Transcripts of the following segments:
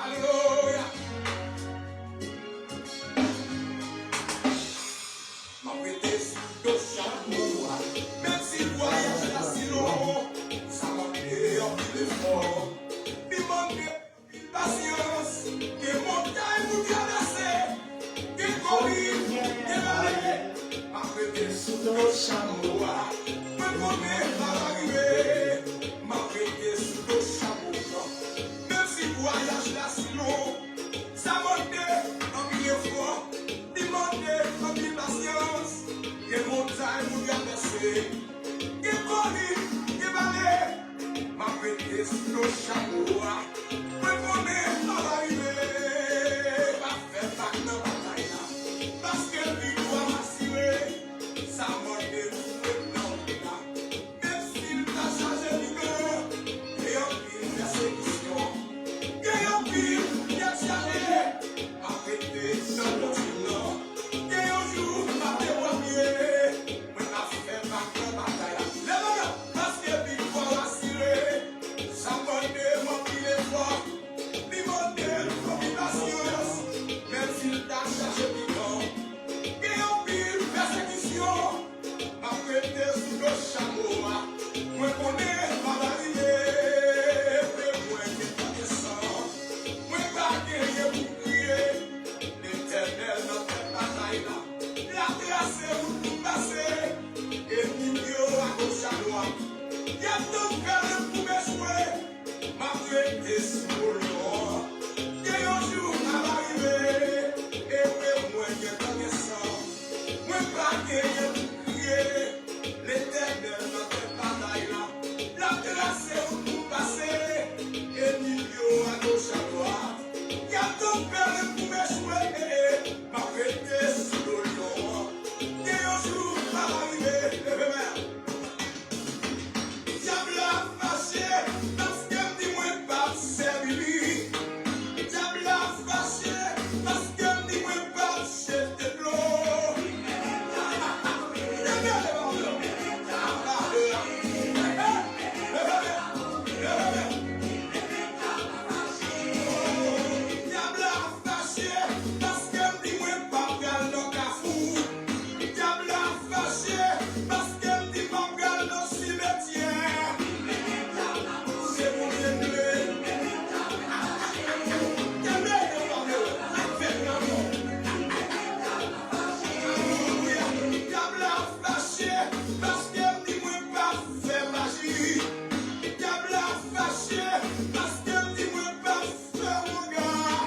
Alléluia. Ma prêté sous le chameau, même si le voyage est si long, ça m'a fait un peu d'effort. Il manque de patience, que montagne vous traverser, que courir, que valer. Ma prêté sous le chameau, me connaît pas l'arrivée. Ma prêté sous le chameau, même si le voyage est si long, ça m'a fait un peu d'effort. Demandez en mille patience, que montagne vous traversez, que courir, que valer. Ma prêté sous le chameau, me connaît pas l'arrivée. Ma fait pas de bataille là, parce que le victoire m'a assuré. Ça m'a fait maintenant là, même s'il t'a changé de cœur, et en pile persécution, et en pile chargé, ma prêté dans le continent, et un jour m'a dévoilé, mais m'a fait pas de bataille là. Lève-moi, parce que le victoire m'a assuré. Ça m'a fait mon pile effort, demandez mon pile patience, même s'il t'a changé de cœur, et en pile persécution. Ma prêté sous le chameau, moi connais pas l'arrivée, mais moi qui t'en descends, moi pas gagné pour prier, l'éternel dans cette bataille là, la tracé où tout passer, et milieu à gauche à droite, y a tout calme pour m'échouer, ma prêté sous le Lord, et un jour à l'arrivée, et moi qui t'en descends, moi pas gagné pour prier. L'éternel dans cette bataille là, la tracé où tout passer, et milieu à gauche à droite, y a tout perdu pour m'échouer, ma prêté sous le lion, et un jour à l'arrivée, diable a fâché, parce qu'elle dit moi pas servi, diable a fâché, parce qu'elle dit moi pas chef de l'eau. Diable a fâché, parce qu'elle dit moi pas gal dans cafou. Diable a fâché, parce qu'elle dit pas gal dans cimetière. C'est mon bien-aimé. Diable a fâché, parce qu'elle dit moi pas faire magie. Diable a fâché, parce qu'elle dit moi pas faire mon gars.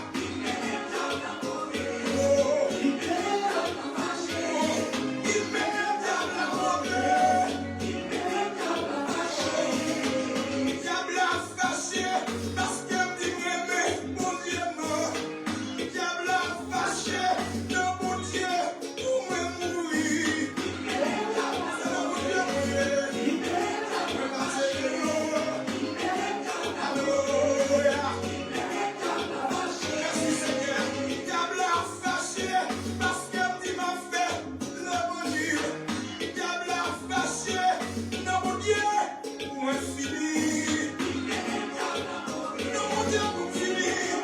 Diable a fâché, parce qu'elle dit moi aimer mon Dieu non. Diable a fâché, non mon Dieu, pour moi mourir. C'est le mon Dieu mourir. Me passer de l'eau. Alléluia. Merci Seigneur. Diable a fâché, parce qu'elle dit m'a fait le bon Dieu. Diable a fâché, non mon Dieu, pour moi finir. Non mon Dieu, pour finir.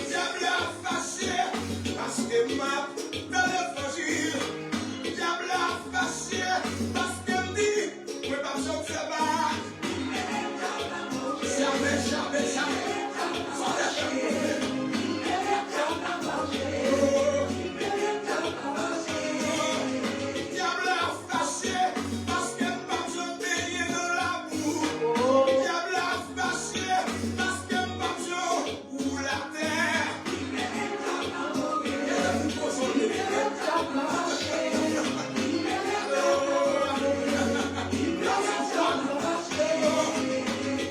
Diable a fâché, parce que m'a dans l'évangile. Diable a fâché, parce qu'elle dit, moi pas besoin de faire bas. Jamais, jamais, jamais. Sans la Diable a fâché, parce qu'elle pas besoin de payer dans la boue. Diable a fâché, parce qu'elle pas besoin pour la terre.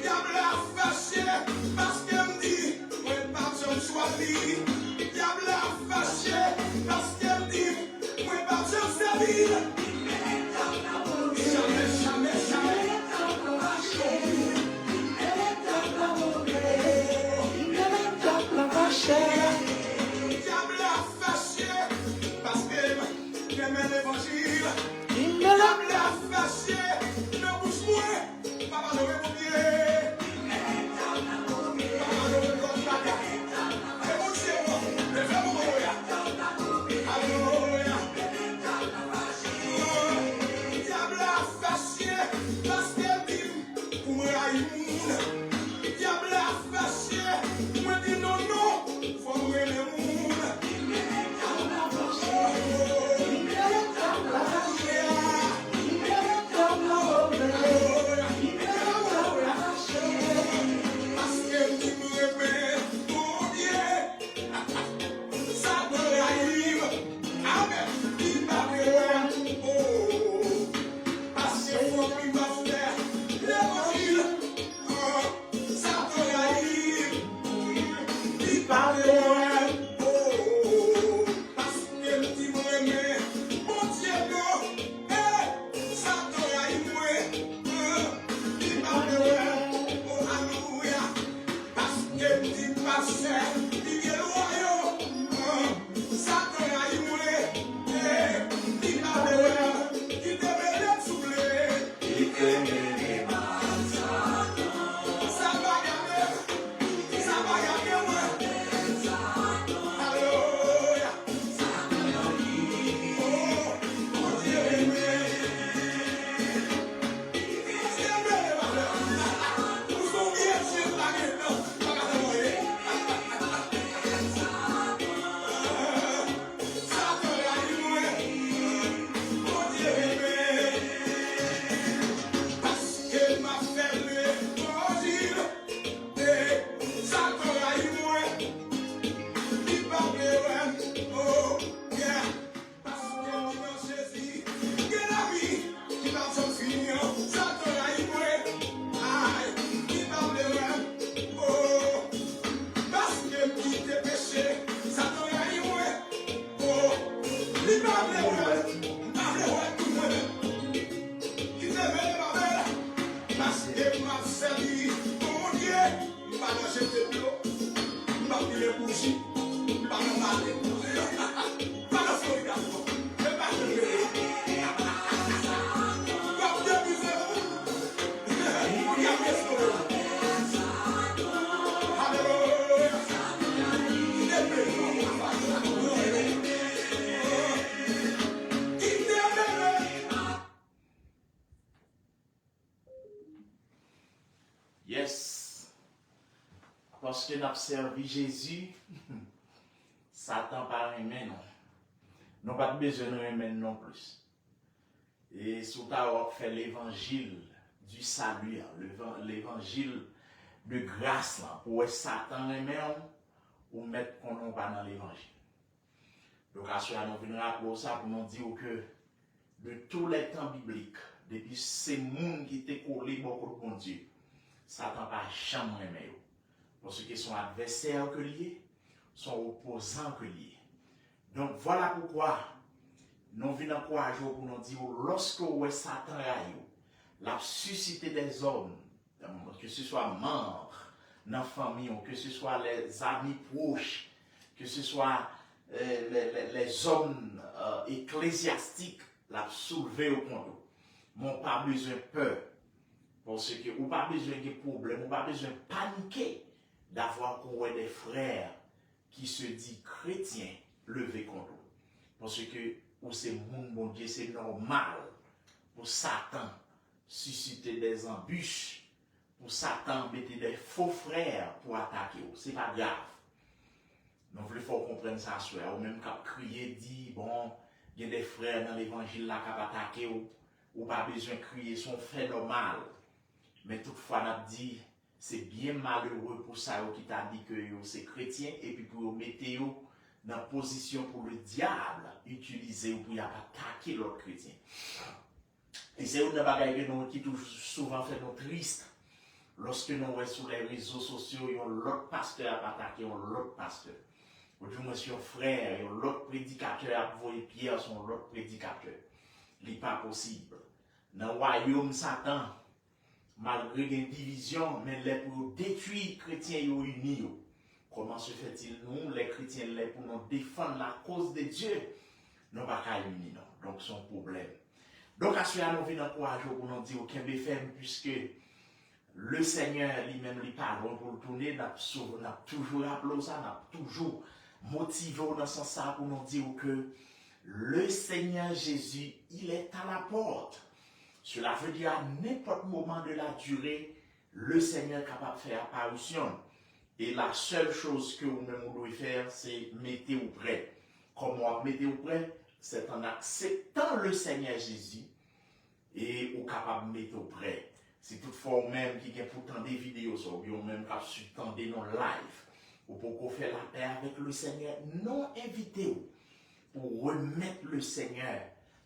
Diable a fâché, parce qu'elle dit, moi pas besoin de choisir. Diable a fâché, parce qu'elle dit, moi pas besoin de servir. Jamais, jamais, jamais. Diable a fâché, parce qu'elle aimait l'évangile. Yes. Parce que nous avons servi Jésus, Satan pas remet non. Nous n'avons pas besoin de remettre non plus. Et si vous avez fait l'évangile du salut, l'évangile de grâce, pour Satan remet ou mettre qu'on n'a pas dans l'évangile. Donc, à ce moment-là, nous venons rappeler ça pour nous dire que de tous les temps bibliques, depuis ces mondes qui étaient collés beaucoup de Dieu, Satan n'a pas jamais aimé. Parce que son adversaire que lié, son opposant que lié. Donc voilà pourquoi nous venons encourager pour nous dire lorsque Satan a suscité des hommes, que ce soit membres dans la famille, que ce soit les amis proches, que ce soit les hommes ecclésiastiques, l'a soulevé au compte. Mon pas besoin de peur. Parce que ou pas besoin de problème, ou pas besoin de paniquer d'avoir des frères qui se disent chrétiens lever contre vous. Parce que ou c'est mon Dieu, c'est normal pour Satan susciter des embûches, pour Satan mettre des faux frères pour attaquer vous. C'est pas grave. Nous voulons comprendre ça, ou même quand crier, dit, bon, il y a des frères dans l'évangile là qui attaquer ou pas besoin de crier, son fait normal. Mais toutefois, on a dit, c'est bien malheureux pour ça qui t'a dit que c'est chrétien et puis pour mettre dans la position pour le diable utiliser pour attaquer l'autre chrétien. Et c'est une bagaille qui souvent fait nous tristes. Lorsque nous voyons sur les réseaux sociaux, l'autre pasteur a attaqué l'autre pasteur. Ou du moins, un frère, l'autre prédicateur a envoyé Pierre son l'autre prédicateur. Ce n'est pas possible. Dans le royaume Satan, malgré une division, mais les pour détruire les chrétiens unis. Comment se fait-il nous, les chrétiens, pour nous défendre la cause de Dieu? Nous ne pouvons pas unir, donc c'est un problème. Donc, à ce moment, nous venons encourager pour nous dire, aucun BFM, puisque le Seigneur lui-même lui parle pour le tourner, n'a toujours appelé ça, n'a toujours motivé dans ce sens pour nous dire que le Seigneur Jésus, il est à la porte. Cela veut dire à n'importe moment de la durée, le Seigneur est capable de faire apparition. Et la seule chose que vous-même vous devez faire, c'est mettez-vous prêt. Comment mettez-vous prêt? C'est en acceptant le Seigneur Jésus et vous capable de mettre prêt. Si toutefois vous-même qui avez pourtant des vidéos sur vous, même qui suivez nos live, ou pour faire la paix avec le Seigneur, non invitez-vous pour remettre le Seigneur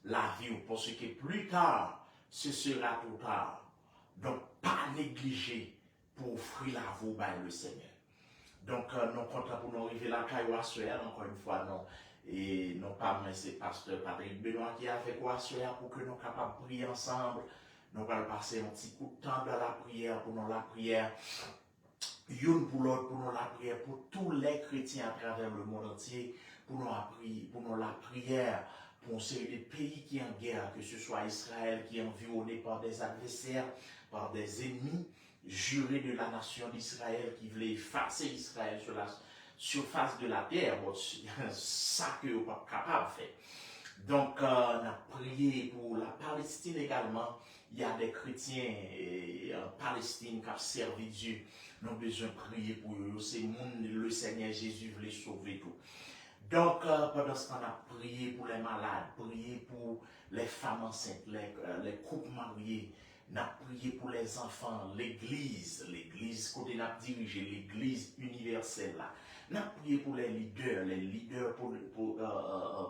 la vie, parce que plus tard, ce sera trop tard. Donc, pas négliger pour offrir la vie par le Seigneur. Donc, nous comptons pour nous arriver la caille encore une fois, non. Et non pas, mais c'est pasteur Patrick Benoît qui a fait quoi pour que nous soyons capables de prier ensemble. Nous allons passer un petit coup de temps dans la prière, pour nous la prière. Une pour l'autre, pour nous la prière, pour tous les chrétiens à travers le monde entier, pour nous la prière, pour une série de pays qui sont en guerre, que ce soit Israël qui est environné par des adversaires, par des ennemis jurés de la nation d'Israël qui voulaient effacer Israël sur la surface de la terre. Bon, ça que vous pas capable de faire. Donc, on a prié pour la Palestine également. Il y a des chrétiens en Palestine qui ont servi Dieu. Nous avons besoin de prier pour eux. C'est le Seigneur Jésus veut les sauver tout. Donc, pendant ce temps, on a prié pour les malades, prié pour les femmes enceintes, les couples mariés. On a prié pour les enfants, l'église côté on a dirigé, l'église universelle là. On a prié pour les leaders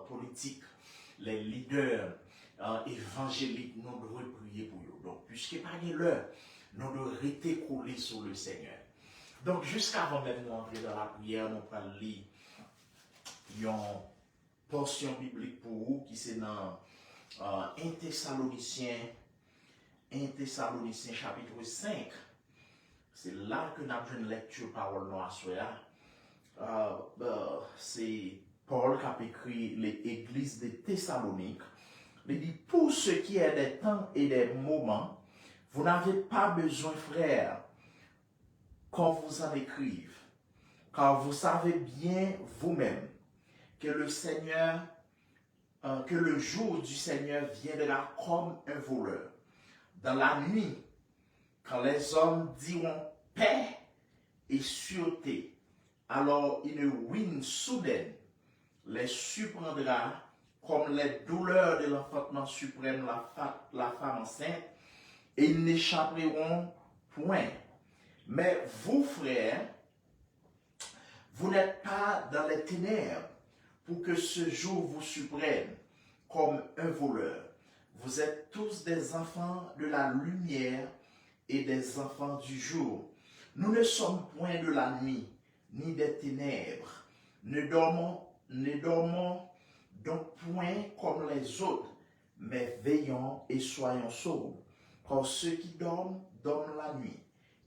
politiques, les leaders évangéliques, nous devons prier pour eux. Donc, puisque par l'heure, nous devons rester collés sur le Seigneur. Donc, jusqu'avant même d'entrer dans la prière, nous allons lire une portion biblique pour vous qui c'est dans 1 Thessaloniciens chapitre 5. C'est là que nous avons une lecture parole noire. C'est Paul qui a écrit l'église de Thessalonique. Il dit, pour ce qui est des temps et des moments, vous n'avez pas besoin, frères, qu'on vous en écrive, car vous savez bien vous-même que le Seigneur, que le jour du Seigneur viendra comme un voleur. Dans la nuit, quand les hommes diront paix et sûreté, alors une ruine soudaine les surprendra comme les douleurs de l'enfantement suprême, la femme enceinte, et ils n'échapperont point. Mais vous, frères, vous n'êtes pas dans les ténèbres pour que ce jour vous surprenne comme un voleur. Vous êtes tous des enfants de la lumière et des enfants du jour. Nous ne sommes point de la nuit, ni des ténèbres. Ne dormons donc point comme les autres, mais veillons et soyons sobres. Car ceux qui dorment, dorment la nuit,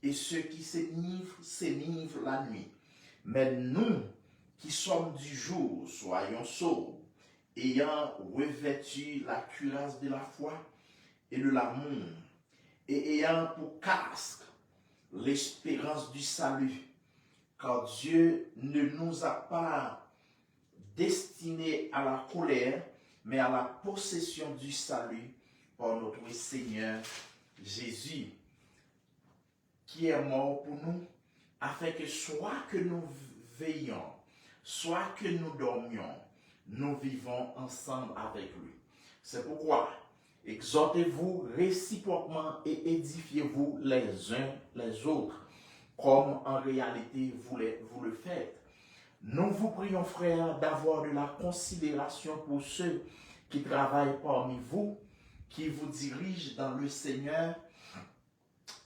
et ceux qui s'énivrent la nuit. Mais nous, qui sommes du jour, soyons sobres, ayant revêtu la cuirasse de la foi et de l'amour, et ayant pour casque l'espérance du salut, car Dieu ne nous a pas destinés à la colère, mais à la possession du salut par notre Seigneur Jésus, qui est mort pour nous, afin que soit que nous veillions, soit que nous dormions, nous vivons ensemble avec lui. C'est pourquoi, exhortez-vous réciproquement et édifiez-vous les uns les autres, comme en réalité vous le faites. Nous vous prions, frères, d'avoir de la considération pour ceux qui travaillent parmi vous, qui vous dirigent dans le Seigneur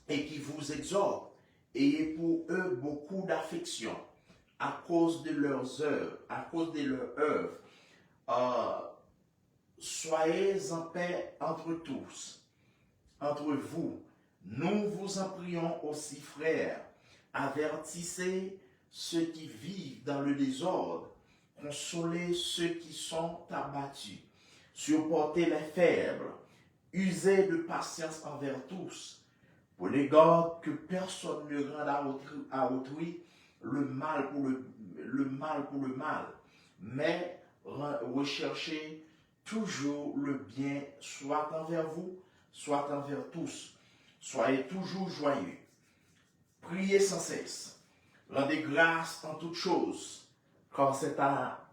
et qui vous exhortent. Ayez pour eux beaucoup d'affection à cause de leurs œuvres, soyez en paix entre tous, entre vous. Nous vous en prions aussi, frères, avertissez ceux qui vivent dans le désordre, consolez ceux qui sont abattus, supportez les faibles, Usez de patience envers tous. Prenez garde que personne ne rende à autrui le mal pour le mal, mais recherchez toujours le bien, soit envers vous, soit envers tous. Soyez toujours joyeux. Priez sans cesse. Rendez grâce en toutes choses, car c'est à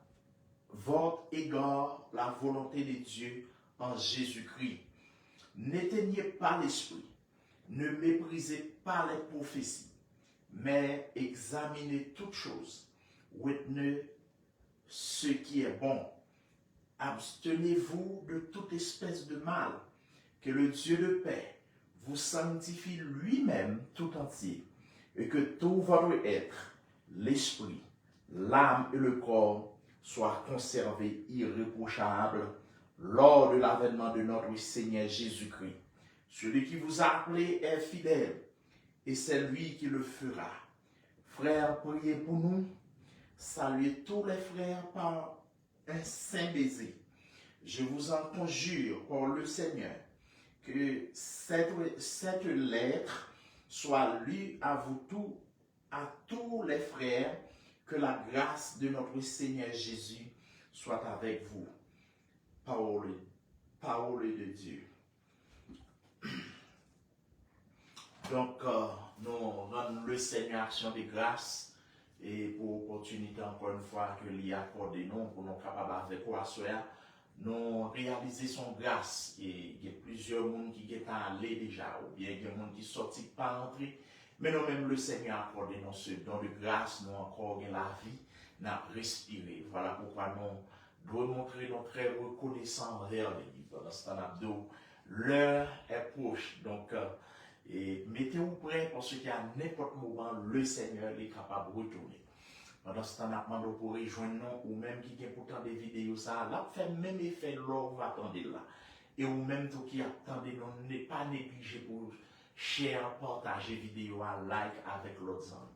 votre égard la volonté de Dieu en Jésus-Christ. N'éteignez pas l'esprit, ne méprisez pas les prophéties, mais examinez toutes choses, retenez ce qui est bon. Abstenez-vous de toute espèce de mal, que le Dieu de paix vous sanctifie lui-même tout entier, et que tout votre être, l'esprit, l'âme et le corps soient conservés irréprochables lors de l'avènement de notre Seigneur Jésus-Christ. Celui qui vous a appelé est fidèle, et c'est lui qui le fera. Frères, priez pour nous. Saluez tous les frères par un saint baiser. Je vous en conjure par le Seigneur que cette lettre soit lue à tous les frères, que la grâce de notre Seigneur Jésus soit avec vous. Parole de Dieu. Donc, nous rendons le Seigneur action de grâce et pour l'opportunité encore une fois que l'y accorde nous pour nous capables avec quoi nous réaliser son grâce. Et il y a plusieurs monde qui sont allés déjà, ou bien il y a des gens qui sont sortis pas entrer, mais nous même le Seigneur accorde nous ce don de grâce, nous encore la vie, nous respirer. Voilà pourquoi nous devons montrer notre très reconnaissant envers lui. Pendant ce temps, l'heure est proche, donc et mettez-vous prêts parce qu'à n'importe moment, le Seigneur est capable de retourner. Pendant ce temps, nous pour rejoindre nous, ou même qui a pourtant des vidéos, ça là, fait même effet là, vous attendez là. Et ou même tout qui attendez, nous n'est pas négligé pour share, partager vidéo, like avec l'autre amis.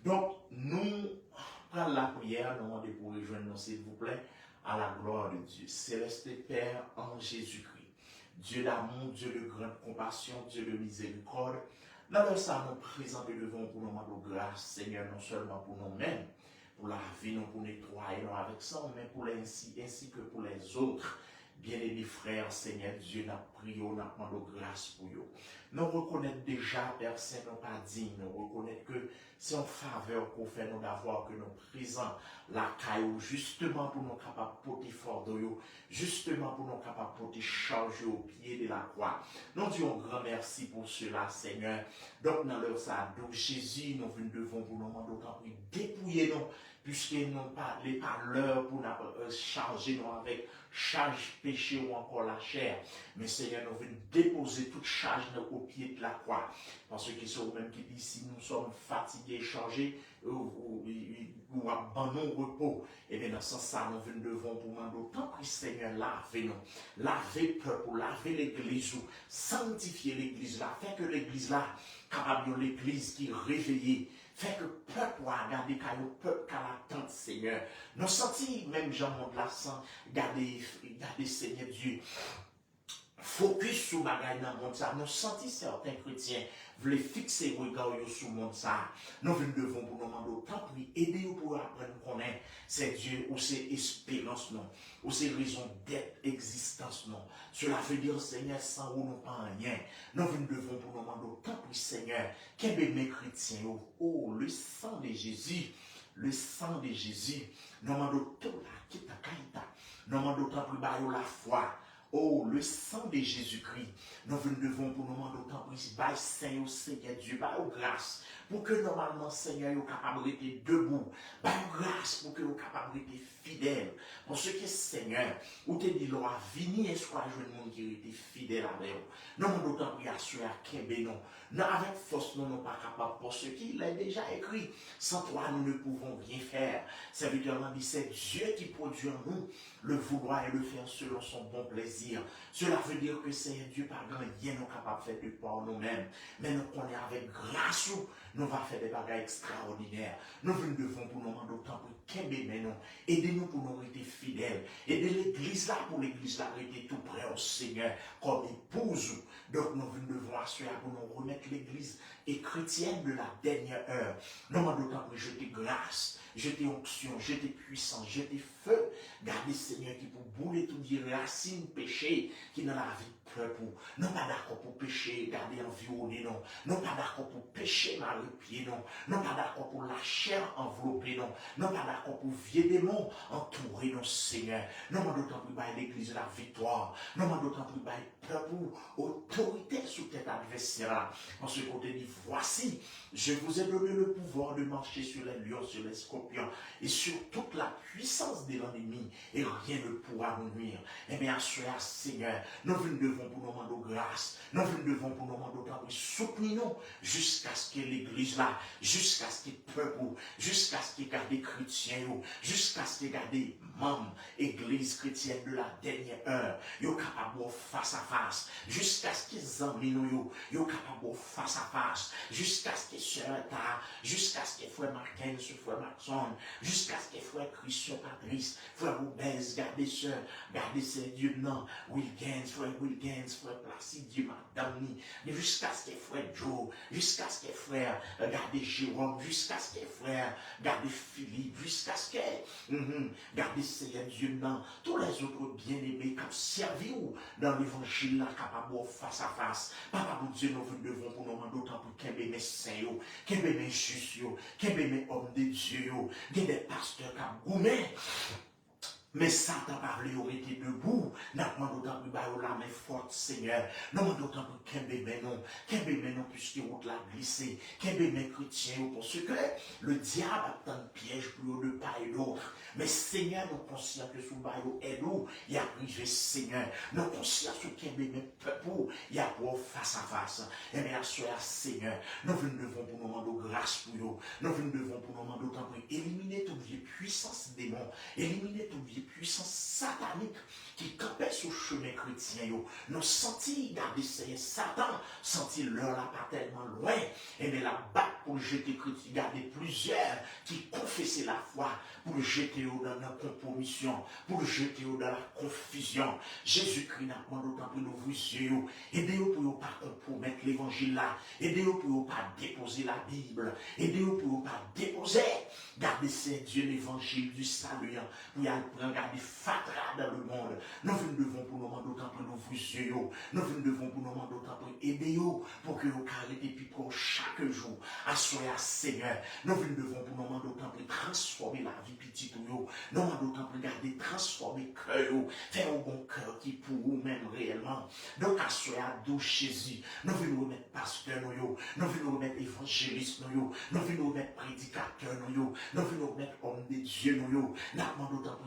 Donc, nous prenons la prière, nous demandons pour rejoindre nous, s'il vous plaît, à la gloire de Dieu. Céleste Père en Jésus-Christ. Dieu d'amour, Dieu de grande compassion, Dieu de miséricorde. Dans ça, nous présentons devant pour nous demander grâce, Seigneur, non seulement pour nous-mêmes, pour la vie, non pour nettoyer nous avec ça, mais pour les ainsi que pour les autres. Bien-aimés frères, Seigneur Dieu, nous prions, nous demandons grâce pour eux. Nous reconnaissons déjà, Père Saint, nous pas dignes, nous reconnaissons que c'est une faveur qu'on fait nous d'avoir que nous présents la caillou, justement pour nous capables de porter fort de eux, justement pour nous capables de porter charge au pied de la croix. Nous disons grand merci pour cela, Seigneur. Donc, dans leur ça, donc Jésus, nous venons devant vous, nous demandons d'autant plus dépouiller nous, puisque nous parlons pas l'heure pour nous charger nous avec charge péché ou encore la chair. Mais Seigneur, nous venons déposer toute charge au pied de la croix. Parce que c'est vous-même qui dit, si nous sommes fatigués, chargés, ou abandon repos, et bien dans ce sens, ça, nous venons devant pour demander autant que Seigneur, lavez-nous, lavez le peuple, lavez l'église, sanctifier l'église là, fait que l'église là, capable de l'église qui est réveillée, fait que le peuple a regardé le peuple qui a l'attente, Seigneur. Nous sentons, même Jean-Monde Lassan, regardez Seigneur Dieu, focus sur bagaille dans le monde ça. Nous sentons certains chrétiens veulent fixer le regard sur le monde ça. Nous devons pour nous demander autant pour aider pour apprendre qu'on est. C'est Dieu ou c'est espérance non. Ou c'est raison d'être, existence non. Cela veut dire Seigneur sans ou non pas rien. Nous devons pour nous demander autant pour Seigneur. Qu'est-ce que mes chrétiens? Oh, le sang de Jésus. Le sang de Jésus. Nous demandons tout là qui t'a caïta. Nous demandons autant pour la foi. Oh, le sang de Jésus-Christ, nous devons pour nous demander autant plus, bâille Seigneur, Seigneur Dieu, bâille grâce, pour que normalement, Seigneur, nous capable d'être debout, bâille grâce pour que nous capable d'être fidèles. Pour ce qui est Seigneur, où te dit, l'on a vini et soit jeune monde qui était fidèle avec nous. Nous demandons autant plus assurer à Kembe, non. Non, avec force, nous ne sommes pas capables, pour ce qu'il est déjà écrit. Sans toi, nous ne pouvons rien faire. Serviteur dit, c'est Dieu qui produit en nous le vouloir et le faire selon son bon plaisir. Cela veut dire que c'est Dieu par rien nous capable de faire de par nous-mêmes. Mais nous connaissons avec grâce, nous va faire des bagages extraordinaires. Nous devons pour nous demander autant pour Kembe, mais non. Aidez-nous pour nous rester fidèles. Aidez l'église là pour l'église là rester tout près au Seigneur, comme épouse. Donc nous devons assurer pour nous remettre l'église et chrétienne de la dernière heure. Nous demandons pour jeter grâce, jeter onction, jeter puissance, jeter feu. Gardez Seigneur qui pour bouler tout dire racine péché qui dans la vie peuple. Non pas d'accord pour pécher, garder environné, non. Non pas d'accord pour pécher mal le pied, non. Non pas d'accord pour la chair enveloppée, non. Non pas d'accord pour vieux démons entourer, non, Seigneur. Non, mais d'autant plus bas l'église la victoire. Non, mais d'autant plus bas peuple, autorité sous tête adversaire. En ce côté dit, voici, je vous ai donné le pouvoir de marcher sur les lions, sur les scorpions et sur toute la puissance de l'ennemi et rien ne pourra nous nuire. Eh bien, assurez, Seigneur, nous devons pour nous demander grâce. Nous devons pour nous demander soutenir-nous jusqu'à ce que l'église là, jusqu'à ce que le peuple, jusqu'à ce que garde les chrétiens, jusqu'à ce que garde les membres, église chrétienne de la dernière heure, yo capable face à face, jusqu'à ce qu'ils amis nous, yo capable face à face, jusqu'à ce que sœur Ta, jusqu'à ce que frère Martin, frère Maxon, jusqu'à ce que frère Christian Patrice, frère Roubez, gardez sœur, gardez ses dieux non, Wilkins, frère Placide, Dieu madame ni, jusqu'à ce que frère Joe, jusqu'à ce que frère, gardez Jérôme, jusqu'à ce que frère, gardez Philippe, jusqu'à ce que, gardez Seigneur Dieu non, tous les autres bien-aimés qui ont servi dans l'évangile là, capable face à face. Papa, mon Dieu, nous devons pour nous demander autant pour qu'un mes saints, qu'un mes justes, qu'un mes hommes de Dieu, qu'il y ait des pasteurs qui ont gourmé. Mais Satan parlé aurait été debout. N'a pas d'autant plus bas la main forte, Seigneur. N'a pas d'autant plus qu'un bébé non, puisque route l'a glissé. Qu'un bébé chrétien, parce que le diable a tant de pièges pour de part et d'autre. Mais Seigneur, nous conscients que sous baillot est où il y a privé, Seigneur. Nous conscients que qu'un bébé peuple, il y a pour face à face. Et bien, Seigneur, nous devons pour nous demander grâce pour nous. Nous devons pour nous demander autant pour éliminer toute vieille puissance démon, éliminer toute vieille puissance satanique qui campait sur le chemin chrétien. Nous senti garder Satan, senti l'heure là pas tellement loin. Et bien la batte pour jeter chrétien, garder plusieurs qui confessaient la foi, pour le jeter dans la compromission, pour le jeter dans la confusion. Jésus-Christ n'a pas d'autant pour nous vous yeux. Aidez-vous pour ne pas compromettre l'évangile là. Aidez-vous pour ne pas déposer la Bible. Aidez-vous pour ne pas déposer. Gardez c'est Dieu l'évangile du salut. Pour y aller prendre, garder fatras dans le monde. Nous devons pour nous demander d'autant pour nous vous yeux. Nous devons pour nous demander d'autant pour aider-vous pour que vous arrêtez puis pour chaque jour. Assoyez à Seigneur. Nous devons pour nous demander d'autant pour transformer la vie petite. Nous devons d'autant pour garder transformer le cœur. Faire un bon cœur qui pour vous-même réellement. Donc assoyez à dos Jésus. Nous voulons remettre pasteur. Nous voulons remettre évangéliste. Nous voulons remettre prédicateur. Nous voulons remettre homme de Dieu. Nous demandons d'autant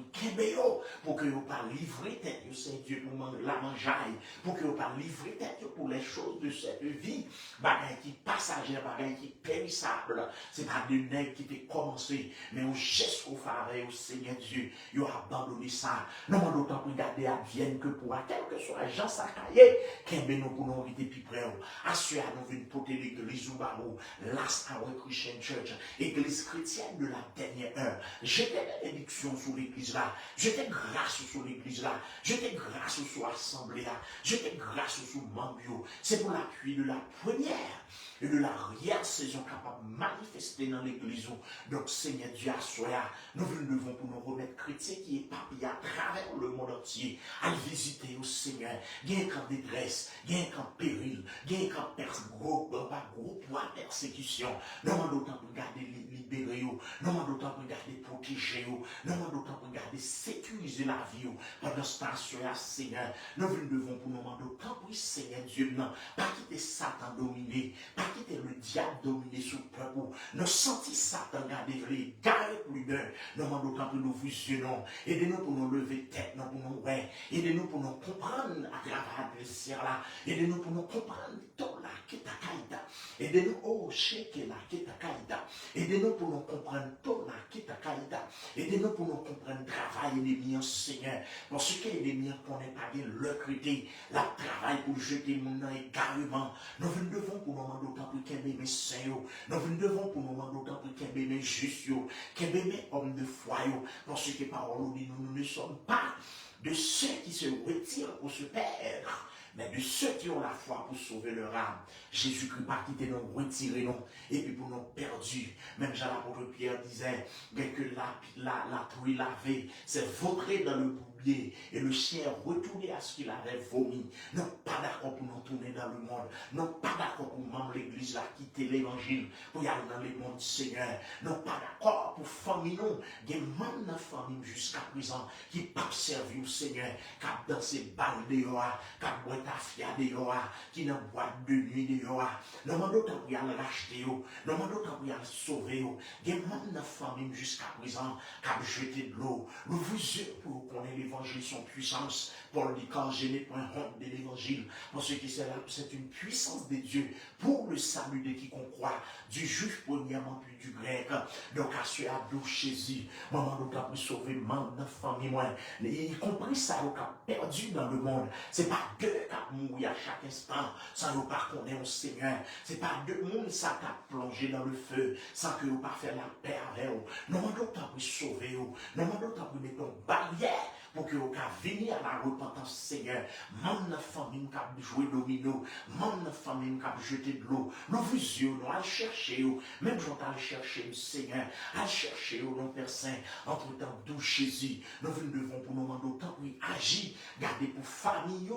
pour que vous pas livrer tête, c'est Dieu pour la mangeaille, pour que vous pas livrer tête pour les choses de cette vie, bagaille qui passagère, bagaille qui périssable. C'est pas de nègre qui fait commencer, mais au geste au faré, au Seigneur Dieu, il a abandonné ça. Nous demandons d'autant pour garder advienne que pour quel que soit Jean Sakaye, qu'un nous pour nous été plus près. Assurez à nous venir porter l'église ou barreau, Last Hour Christian Church, église chrétienne de la dernière heure. J'étais bénédiction sur l'église là. J'étais grâce sur l'église là. J'étais grâce sur l'assemblée là. J'étais grâce sur membres. C'est pour l'appui de la première et de l'arrière saison capable de manifester dans l'église. Donc, Seigneur Dieu, assoya, nous devons pour nous remettre chrétiens qui est éparpillés à travers le monde entier, à visiter au Seigneur. Il y a un camp détresse, il y a un camp péril, il y a un camp gros poids persécution. Nous demandons autant pour garder libérer, nous demandons autant pour garder protéger, nous demandons autant pour garder sécuriser la vie. Pendant ce temps, Seigneur, nous devons pour nous demander autant pour Seigneur Dieu, non, pas quitter Satan dominé, pas quitter le diable dominé sur le peuple. Nous sentons Satan garder les garder plus d'un. Nous demandons autant pour nous visionnons. Aidez-nous pour nous lever tête, nous pour nous ouais. Aidez-nous pour nous comprendre à travers l'adversaire là. Aidez-nous pour nous comprendre tout là qui est à Kaïda. Aidez-nous au chèque là qui est à Kaïda. Aidez-nous pour nous comprendre tout là qui est à Kaïda. Aidez-nous pour nous comprendre le travail ennemi en Seigneur. Parce que l'ennemi connaît pas bien le crédit, la travail pour jeter mon nom également. Nous devons pour nous demander autant pour qu'un bébé saint. Nous devons pour nous demander autant pour qu'un bébé juste, qu'un bébé homme de foi. Parce que par nous ne sommes pas de ceux qui se retirent pour se perdre, mais de ceux qui ont la foi pour sauver leur âme. Jésus-Christ pas quitté nous, retiré nous, et puis pour nous perdus. Même Jean l'apôtre Pierre disait que la truie lavée s'est vautrée dans le boulier, et le chien retourné à ce qu'il avait vomi. Non pas d'accord pour nous tourner dans le monde, non pas d'accord pour membre l'église là quitter l'évangile pour y aller dans le monde Seigneur, non pas d'accord pour famille nous, des membres de la famille jusqu'à présent qui pas servi au Seigneur, qui a dansé balle dehors, qui a boit tafia dehors, qui n'a boîte de nuit dehors, non pas d'autres pour y aller racheter, non pas d'autres pour y aller sauver, des membres de la famille jusqu'à présent qui a jeté de l'eau, nous vous yeux pour connaître l'évangile, son puissance. Paul dit quand je n'ai point honte de l'évangile, parce que c'est une puissance de Dieu pour le salut de quiconque croit, du juif premièrement puis du grec. Donc à ce abdou Jésus, maman nous a pu sauver membre de famille moi, y compris ça nous a perdu dans le monde. C'est pas deux qui a mouru à chaque instant sans nous pas connaître au Seigneur. C'est pas deux monde ça qui a plongé dans le feu sans que nous pas faire la paix avec eux. Nous nous a pu sauver, nous nous a pu mettre une barrière pour que vous puissiez venir à la repentance, Seigneur. Même la famille qui a joué domino, même la famille qui a jeté de l'eau, nous vous yeux, nous allons chercher, même j'en allons chercher le Seigneur, allons chercher au nom Père Saint, entre temps d'où Jésus, nous devons pour nous demander autant oui, agir, garder pour famille,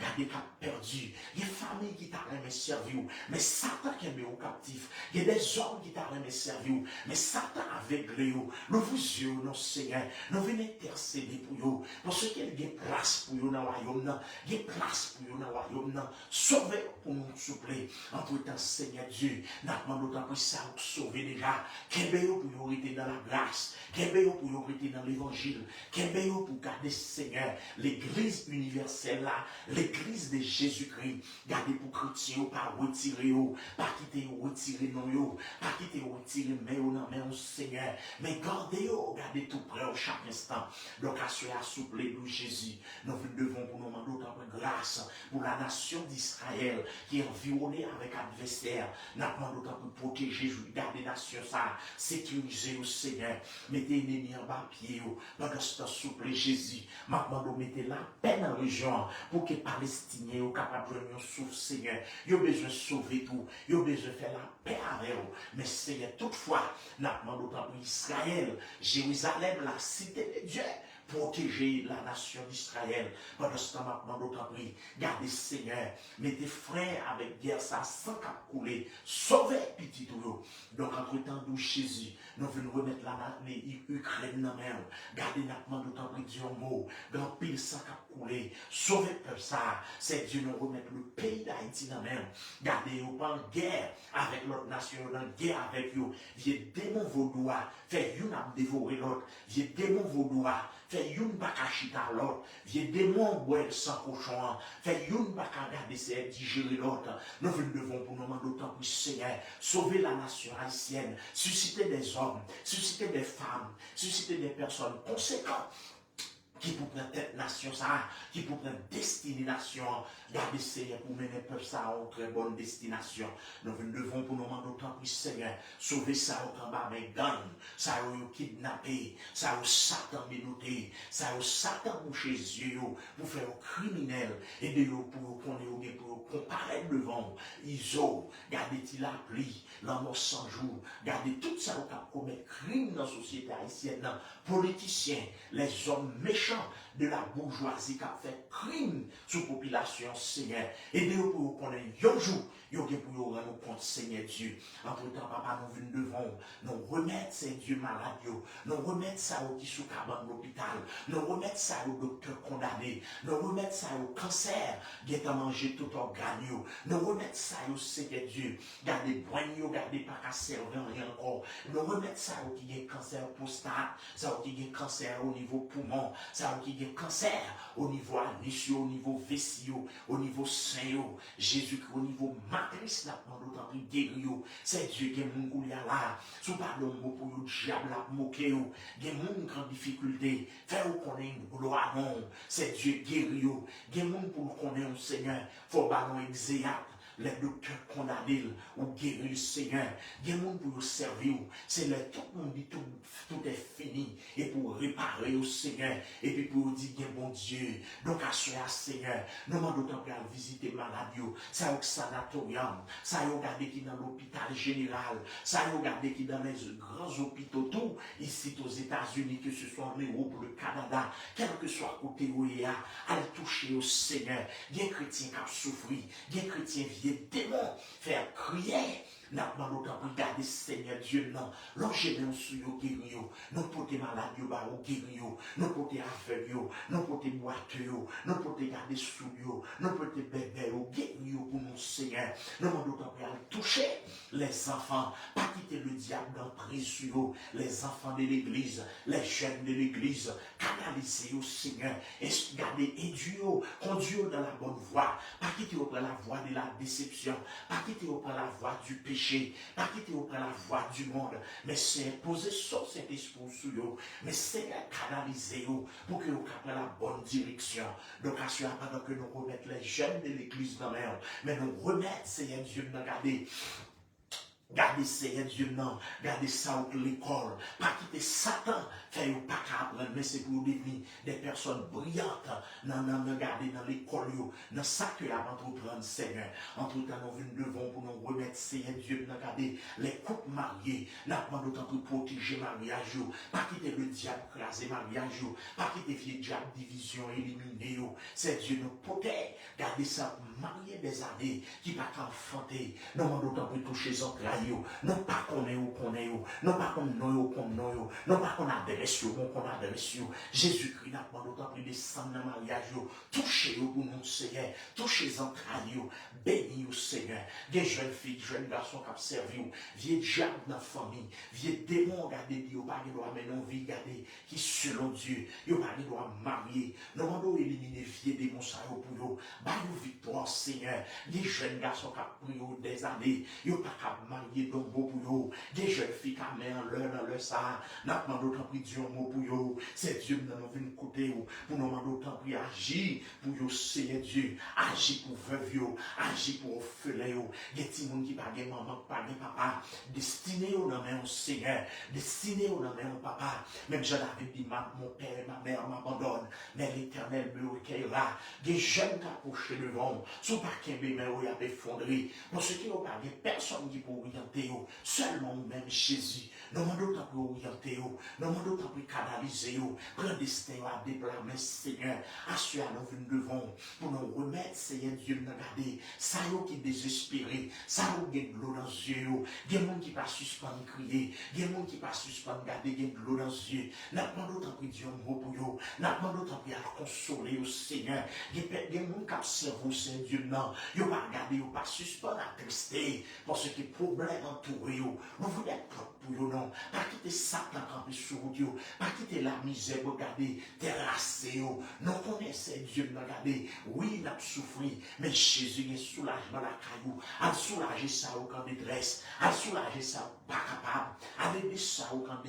garder qui a perdu, il y a des familles qui t'a remis servir, mais Satan qui est mis au captif, il y a des hommes qui t'a remis servir, mais Satan aveuglé, nous vous yeux, non Seigneur, nous venons intercéder pour vous. Parce qu'il y a place pour vous dans le royaume, il y a place pour vous dans le royaume, sauvez pour nous souffler. Entre temps, Seigneur Dieu, nous demandons d'autant plus ça pour sauver déjà. Qu'est-ce pour vous rester dans la grâce, qu'est-ce pour vous rester dans l'évangile, qu'est-ce pour garder Seigneur, l'église universelle là, l'église de Jésus-Christ, garder pour chrétiens, pas retirer, pas quitter, retirer non, pas quitter, retirer, mais non, mais Seigneur, mais gardez tout près à chaque instant. Donc, à ce souffler nous Jésus, nous devons pour nous demander autant de grâce pour la nation d'Israël qui est environnée avec adversaire. Nous demandons autant pour protéger, garder la nation ça, sécuriser au Seigneur, mettez l'ennemi en bas pied, pendant ce temps souffler Jésus. Maintenant, mettez la paix dans la région pour que les Palestiniens soient capables de venir sauver Seigneur. Ils ont besoin de sauver tout, ils ont besoin de faire la paix avec eux. Mais Seigneur, toutefois, nous demandons autant pour Israël, Jérusalem, la cité de Dieu. Protéger la nation d'Israël. Pendant ce temps, maintenant, d'autant pris, gardez Seigneur, mettez frères avec guerre, ça sans cap couler, sauvez petit tout. Donc, entre temps, nous, Jésus, nous venons remettre la Ukraine dans la main. Gardez maintenant, d'autant pris, Dieu mot, grand pile sans cap couler, sauvez peuple ça. C'est Dieu nous remettre le pays d'Haïti dans la main. Gardez, vous pas en guerre avec l'autre nation, en guerre avec vous. Vieux démon vaudois, fait une a dévoré l'autre. Vieux démon vaudois, fait une baka chita l'autre, vieux démon boire sans cochon, fait une baka garder ses digérer l'autre. Nous devons pour nous demander autant pour Seigneur, sauver la nation haïtienne, susciter des hommes, susciter des femmes, susciter des personnes conséquentes qui pour prendre tête nation ça, qui pour prendre destination, garder Seigneur pour mener le peuple ça à une très bonne destination. Nous devons pour nous demander autant pour Seigneur, sauver ça au combat avec gang, ça au kidnappé, ça au Satan menotté, ça au Satan boucher les yeux, pour faire aux criminels, et de pour comparaître devant Iso, gardez-il la pluie, la mort sans jour, gardez tout ça au commettre crime dans la société haïtienne, politiciens, les hommes méchants de la bourgeoisie qui a fait crime sur la population, Seigneur. Aidez-vous pour qu'on ait un jour, pour nous rendre compte, Seigneur Dieu. Entre temps, papa, nous venons devant, nous remettre ces dieux malades, nous remettre ça au qui sous cabane de l'hôpital, nous remettre ça au docteur condamné, nous remettre ça au cancer, qui est à manger tout organe, nous remettre ça au Seigneur Dieu, gardez boigno, gardez pas qu'à servir rien encore, nous remettre ça au qui est cancer prostate, ça au qui est cancer au niveau poumon, ça au qui est cancer au niveau anus, au niveau vessie, au niveau sein, Jésus-Christ au niveau matrice, là, d'autant plus guéri, c'est Dieu qui est mon goulia là, sous pardon pour le diable là, moqué, qui est mon grande difficulté, faire qu'on ait une gloire, non, c'est Dieu guéri, qui est mon pour qu'on ait un Seigneur, faut ballon exéat, les docteurs condamnés, ou guérir le Seigneur. Il y a des gens pour servir. C'est là tout le monde dit tout est fini. Et pour réparer au Seigneur. Et puis pour dire, bon Dieu. Donc à ce Seigneur, nous demandons d'autant pour visiter malade. Ça y est au sanatorium. Ça y est regardé qui dans l'hôpital général. Ça y est regardé qui dans les grands hôpitaux tout. Ici aux États-Unis, que ce soit en Europe, le Canada, quel que soit côté où il y a, à toucher au Seigneur. Il y a des chrétiens qui ont souffert. Il y a des chrétiens qui viennent démons faire crier. Nous demandons d'autant pour garder Seigneur Dieu, non. Longez nous sur yo guéri yo. Nous porter malade yo ba ou guéri yo. Nous porter aveugle yo. Nous porter boiteux yo. Nous porter garder sous yo. Nous porter bébé yo. Guéri yo pour nous Seigneur. Nous demandons d'autant pour aller toucher les enfants. Pas quitter le diable dans prise sur eux. Les enfants de l'église. Les jeunes de l'église. Canaliser au Seigneur. Et garder éduire. Conduire dans la bonne voie. Pas quitter au la voie de la déception. Pas quitter au la voie du péché. Pas quitter auprès la voie du monde, mais c'est poser sur cet esprit sur eux, mais c'est canaliser eux pour que vous capez la bonne direction. Donc, à ce moment, pendant que nous remettons les jeunes de l'église dans l'air, mais nous remettons, Seigneur Dieu, nous garder. Gardez Seigneur Dieu, non. Gardez ça au l'école. Pas quitter Satan. Faire pas qu'à apprendre, mais c'est pour devenir des personnes brillantes. Non, garder dans l'école. Dans ça que la entreprendre, Seigneur. Entre temps, nous devons pour nous remettre, Seigneur Dieu, nous garder les couples mariés. Nous demandons d'autant pour protéger mariage. Pas quitter le diable, craser mariage. Pas quitter le diable, division, éliminer. C'est Dieu nous protège. Gardez ça pour marier des années qui ne pas enfanter. Nous demandons d'autant pour toucher les entrailles. Non pas qu'on est ou, non pas qu'on nous, non pas qu'on adresse ou, qu'on adresse ou. Jésus-Christ n'a pas d'autant plus descendre dans le mariage, touchez-vous pour nous, Seigneur, touchez les entrailles, bénis au Seigneur. Des jeunes filles, jeunes garçons qui observent, vieux diable dans la famille, vieux démons, regardez Dieu, pas de droit, mais non, vie, regardez, qui selon Dieu, il pas de droit marier. Nous demandons éliminer vieux démons, ça pour vous, bah, nous victoire, Seigneur. Des jeunes garçons qui ont pris des années, ils n'ont pas qu'à marier dans beau pour eux. Des jeunes filles qui ont mis en leur dans leur ça, nous demandons d'autant plus Dieu mot pour eux. C'est Dieu qui nous vient côté pour nous demander d'autant plus agir pour eux, Seigneur Dieu. Agir pour veuve, agir pour orphelin. Des petits gens qui ne maman, pas de papa, destiné au nom de Seigneur, destiné au nom de papa. Même je l'avais dit, mon père et ma mère m'abandonnent, mais l'Éternel me recueillera. Des jeunes qui approchent devant, sous pas qu'un bébé a effondré. Pour ceux qui n'ont pas de personne qui peut orienter, seulement même Jésus. Nous demandons d'autant pour orienter, nous demandons d'autant pour canaliser, prendre destin à déplacer, Seigneur. Assure nous devant pour nous remettre, Seigneur Dieu, nous garder. Ça y est qui désespéré, ça y est qui a de l'eau dans les yeux, il y a des gens qui ne pas suspendre crier, il y a des gens qui ne pas suspendre garder, il y a de l'eau dans les yeux. Nous demandons d'autant pour Dieu mot pour eux, nous demandons d'autant pour consoler au Seigneur. Il y a des gens qui observent, Seigneur Dieu, non, ils ne pas regarder, ils ne pas suspendre à trister, parce que problème entouré, vous voulez être propre pour eux, non, pas quitter Satan campé sur vous, pas quitter la misère, regarder, terrasser, nous connaissons Dieu, regardez, oui, nous avons souffert, mais Jésus est soulagement la caillou, à soulager ça au camp de détresse, à soulager ça pas capable, à aider ça au camp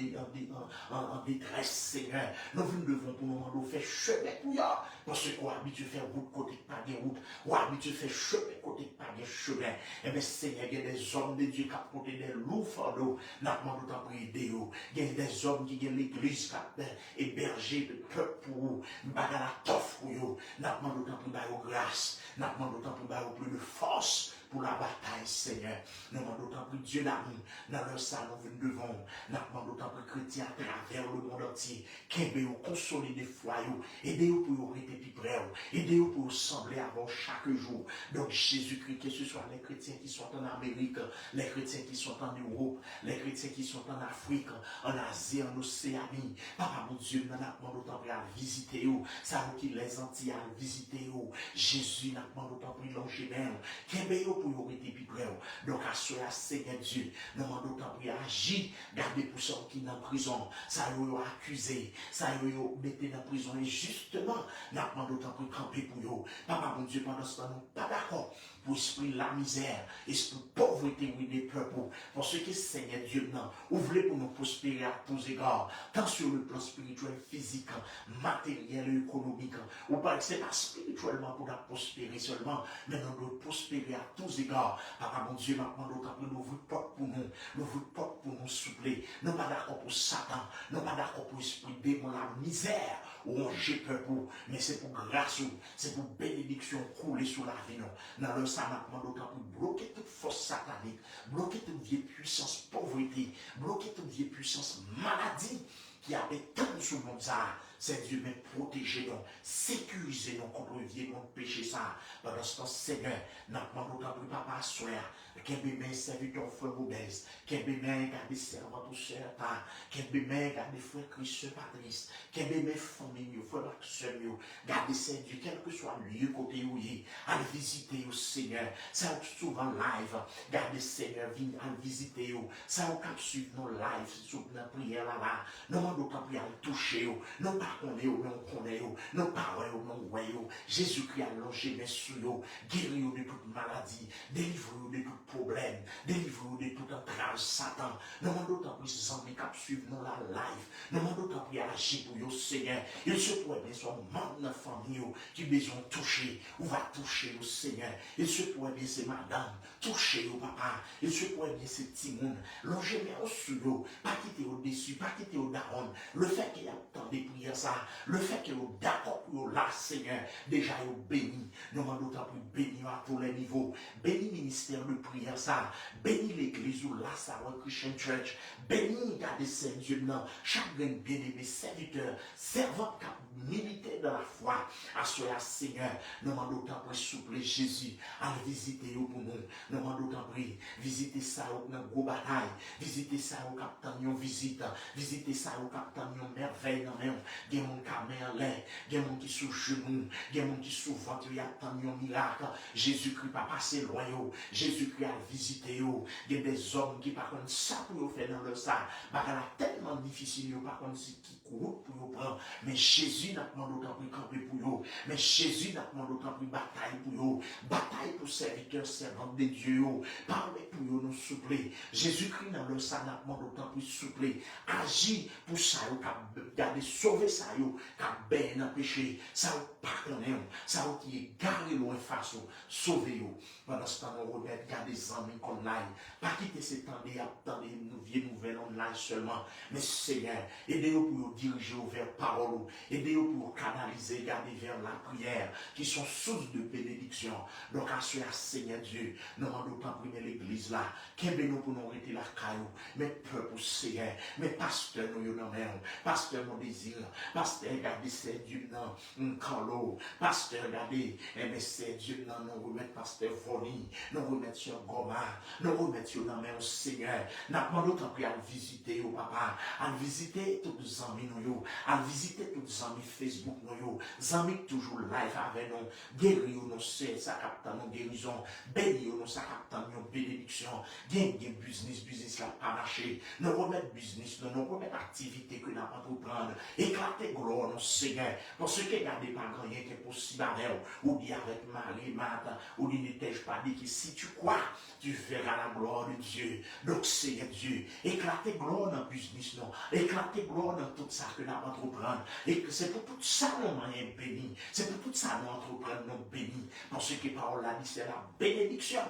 en détresse, Seigneur. Nous devons pour nous demander faire chemin pour eux, parce qu'on a habitué à faire route côté pas de route, on a habitué à faire chemin côté pas de chemin. Et bien, Seigneur, il y a des hommes de Dieu qui ont porté des loups fardeaux, nous demandons d'autant pour aider eux. Il y a des hommes qui ont l'église qui ont hébergé le peuple pour eux, nous demandons la toffe pour eux, nous demandons d'autant pour leur grâce, nous demandons d'autant pour leur plus de force pour la bataille, Seigneur. Nous demandons d'autant plus Dieu d'amour dans leur salon devant. Nous demandons d'autant plus chrétiens à travers le monde entier. Qu'aidez-vous consoler des foi, aidez-vous pour rester plus près, aidez-vous pour sembler avant chaque jour. Donc Jésus-Christ, que ce soit les chrétiens qui sont en Amérique, les chrétiens qui sont en Europe, les chrétiens qui sont en Afrique, en Asie, en Océanie. Papa mon Dieu, nous demandons d'autant plus à visiter, ça qui les Antilles à visiter. Jésus, nous demandons d'autant plus l'Angélène. Qu'aidez-vous pour rester plus près. Donc à cela, Seigneur Dieu, nous demandons d'autant plus agir, garder pour ceux qui sont en prison, ça y est accusé, ça y est mettez dans la prison. Et justement, nous demandons d'autant plus camper pour eux. Papa mon Dieu, pendant ce temps, nous ne sommes pas d'accord pour l'esprit de la misère, esprit de pauvreté, oui, des peuples. Pour ce qui est Seigneur Dieu, non, ouvrez pour nous prospérer à tous égards, tant sur le plan spirituel, physique, matériel et économique. Ou pas, ce n'est pas spirituellement pour nous prospérer seulement, mais nous devons prospérer à tous tous égards. Papa, mon Dieu, maintenant, d'autant plus, nous vous porte pour nous. Nous vous porte pour nous soupler. Nous pas d'accord pour Satan. Nous pas d'accord pour l'esprit démon, la misère. Où on jette peur pour. Mais c'est pour grâce, c'est pour bénédiction couler sur la vie. Dans le sang, maintenant, d'autant plus, bloquer toute force satanique. Bloquer toute vieille puissance pauvreté. Bloquer toute vieille puissance maladie qui a éteint sur le monde ça. C'est Dieu, mais protéger nous, sécuriser nous contre le vieux monde péché ça. Pendant ce temps, Seigneur, nous demandons d'autant plus, papa, soeur, qu'un bébé serviteur frère Obèse, qu'un bébé garde servante ou soeur, qu'un bébé garde frère Christ, Patrice, qu'un bébé famille, frère soeur, garde Dieu, quel que soit le lieu côté où il est, à visiter au Seigneur. Ça souvent live, garde Seigneur, viens à visiter, ça on cap suivre nos lives, sur notre prière là, nous demandons d'autant plus à toucher, non pas qu'on est, non qu'on est, non pas ouais, non ouais, Jésus-Christ a longé mes sous, guéri de toute maladie, délivré de tout problème, délivré de toute entrave Satan. Nous demandons d'autant plus sans mes cap suivre dans la live, nous demandons d'autant plus à agir pour le Seigneur. Il se pourrait bien son membre de la famille qui besoin de toucher, ou va toucher au Seigneur. Il se pourrait bien c'est madame, toucher au papa. Il se pourrait bien c'est Timon, longer mes au sous, pas quitter au-dessus, pas quitter au daron. Le fait qu'il y a tant de prières ça, le fait qu'il y a d'accord pour là, Seigneur, déjà il est béni. Nous demandons d'autant plus béni à tous les niveaux. Béni ministère de prière ça, béni l'église ou là, ça, Christian Church, béni, gardez Saint-Dieu, non, chaque bien-aimé serviteur, servant qui a milité dans la foi, à cela, Seigneur, nous demandons d'autant plus souple Jésus, à visiter pour nous. Nous demandons d'autant plus visiter ça dans une grosse bataille, visiter ça au capitaine, visite, visiter ça au capitaine, merveille dans même. Il y a des gens qui sont en l'air, il y a des gens qui sont sous genoux, il y a des gens qui sont sous ventre, il y a un miracle. Jésus-Christ n'a pas passé loin, Jésus-Christ a visité, il y a des hommes qui par contre ça pour faire dans le sang, parce qu'elle est tellement difficile, par contre c'est qui court pour vous prendre, mais Jésus n'a pas d'autant plus camper pour vous, mais Jésus n'a pas d'autant plus bataille pour vous, bataille pour serviteurs, servants de Dieu, parlez pour vous, nous soupler. Jésus-Christ dans le sang n'a pas d'autant plus soupler, agit pour ça, garder sauver ça, car ben dans péché, ça pardonner, ça qui est garé loin face, sauver vous. Pendant ce temps, nous remettre, garder des amis qu'on aille, pas quitter ces temps d'attendre une vieille nouvelle online seulement, mais Seigneur, aidez-nous pour nous diriger vers parole, aidez-nous pour canaliser, garder vers la prière, qui sont sources de bénédiction. Donc, à cela, Seigneur Dieu, nous rendons pas primer l'église là, qu'aimez-nous pour nous arrêter la caillou, mais peuple Seigneur, mais pasteur nous yon même, pasteur mon désir, pasteur regardez c'est Dieu non, Carlo, pasteur regardez, mais c'est Dieu non, nous remettre pasteur Voni, nous remettre sur Goma, nous remettre sur la même Seigneur, nous demandons autant à visiter au papa, à visiter tous les amis nous, à visiter tous les amis Facebook nous, amis toujours live avec nous, guérir nous, c'est ça capte nous guérison, bénir nous, ça capte nous bénédiction, gain business là pas marché, nous remettre business, nous remettre activité que nous pas prendre, éclater gloire nous Seigneur, parce que regardez pas rien qui est possible avec ou dit avec Marie, Marthe, ou dit n'étais-je pas dit que si tu crois, tu verras la gloire de Dieu. Donc Seigneur Dieu, éclater gloire dans le business, non, éclater gloire dans tout ça que nous entreprendre. Et que c'est pour tout ça que nous sommes bénis. C'est pour tout ça que nous entreprenons nous bénis. Parce que parole là dit c'est la bénédiction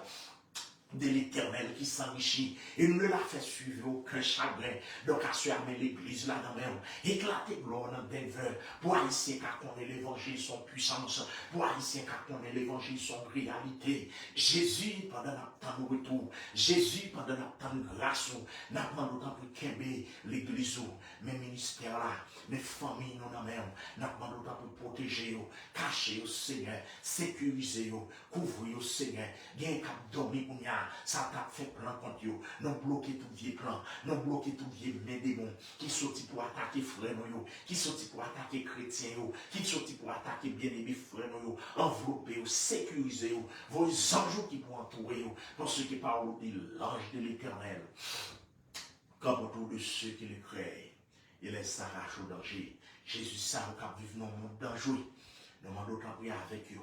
de l'Éternel qui s'enrichit et nous ne la fait suivre aucun chagrin. Donc à ce amener l'église là dans même, éclater gloire dans Denver, pour haïtiens qui connaissent l'évangile son puissance, pour haïtiens qui connaissent l'évangile son réalité. Jésus pendant notre temps de retour, Jésus pendant notre temps de grâce, n'a pas d'autant plus qu'aimer l'église, mes ministères là, mes familles nous dans même, n'a pas d'autant plus protéger, cacher au Seigneur, sécuriser, couvrir au Seigneur, bien qu'à dormir pour ça t'a fait plan contre vous. Nous bloquer tout vieux plan, nous bloquer tout vieux main démon qui sorti pour attaquer frères nous, qui sorti pour attaquer chrétiens, qui sorti pour attaquer bien-aimés frères nous, envelopper ou sécuriser vos anges qui pour entourer pour ceux qui parlent de l'ange de l'Éternel. Comme autour de ceux qui le créent, il les s'arrache au danger. Jésus, ça va vivre dans le monde dangereux. Nous demandons de prier avec eux.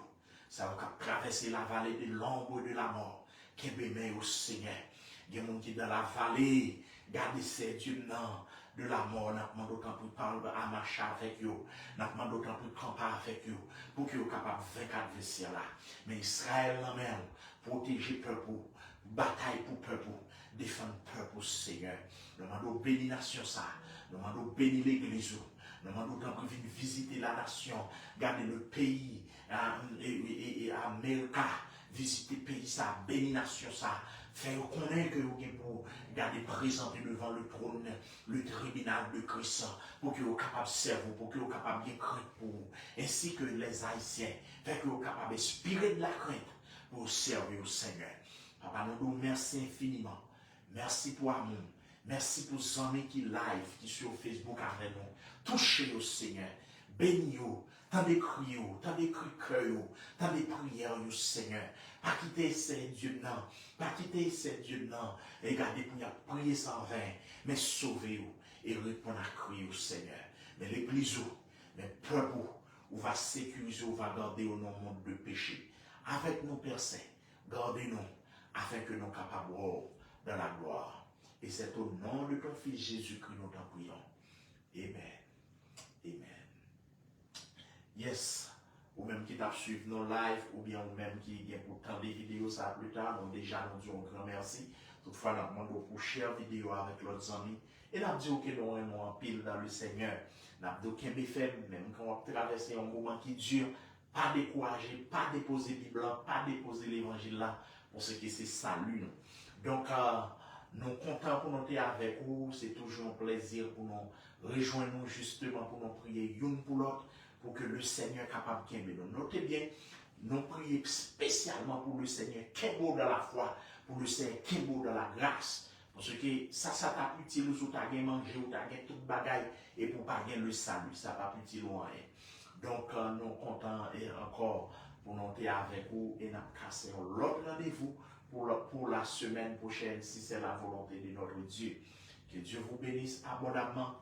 Ça va traverser la vallée de l'ombre de la mort. Qui est au Seigneur. Il y a des gens qui sont dans la vallée, gardez ces Dieu, non. de la mort, n'a demandé autant pour parler à marcher avec eux, n'a demandé autant pour camper avec eux, pour qu'ils soient capables de vaincre l'adversaire là. Mais Israël même, protéger peuple, bataille pour peuple, défendre peuple, Seigneur. Nous demandons béni nation ça, nous demandons béni l'église, nous demandons autant pour venir visiter la nation, garder le pays, et Amérique, visiter le pays ça, béni nation ça. Faire connaître que vous avez pour garder présenté devant le trône, le tribunal de Christ, pour que vous soyez capable de servir, pour que vous soyez capable de craindre pour vous, ainsi que les Haïtiens, faire que vous soyez capable d'inspirer de la crainte pour servir au Seigneur. Papa, nous nous merci infiniment. Merci pour l'amour. Merci pour les amis qui live, qui sont sur Facebook avec nous. Touchez au Seigneur. Bénis-vous. Tant de cris, tant de cris cœur, tant de prières au Seigneur. Pas quitter ces dieux non, pas quitter ces dieux non. Et gardez pour y prier sans vain, mais sauvez-vous et répondre à crier au Seigneur. Mais l'église, mais peuple, on va sécuriser, on va garder au nom monde de péché. Avec nos personnes, gardez-nous afin que nous soyons capables dans la gloire. Et c'est au nom de ton Fils Jésus-Christ nous t'en prions. Amen. Amen. Yes, ou même qui t'a suivi nos lives, ou bien ou même qui vient pour tant des vidéos ça plus tard, donc déjà nous disons un grand merci. Toutefois, nous demandons pour share vidéo avec l'autre amis. Et nous disons que nous aimons en pile dans le Seigneur. Nous disons qu'il y a même quand on traverse un moment qui dure, pas décourager, pas déposer la Bible, pas déposer l'évangile là, pour ce qui c'est salut. Donc, nous comptons pour nous être avec vous, c'est toujours un plaisir pour nous rejoindre justement pour nous prier l'une pour l'autre, pour que le Seigneur soit capable de nous. Notez bien, nous prions spécialement pour le Seigneur qui est beau dans la foi, pour le Seigneur qui est beau dans la grâce. Parce que ça t'a utile ou tu as mangé ou tu as toute bagaille et pour pas gagner le salut, ça pas utile ou rien. Donc, nous comptons encore pour nous être avec vous et nous casser l'autre rendez-vous pour la semaine prochaine, si c'est la volonté de notre Dieu. Que Dieu vous bénisse abondamment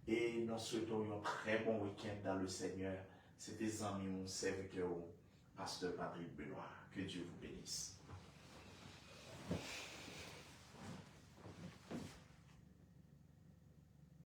et nous souhaitons un très bon week-end dans le Seigneur. C'était amis, mon serviteur, Pasteur Patrick Benoît.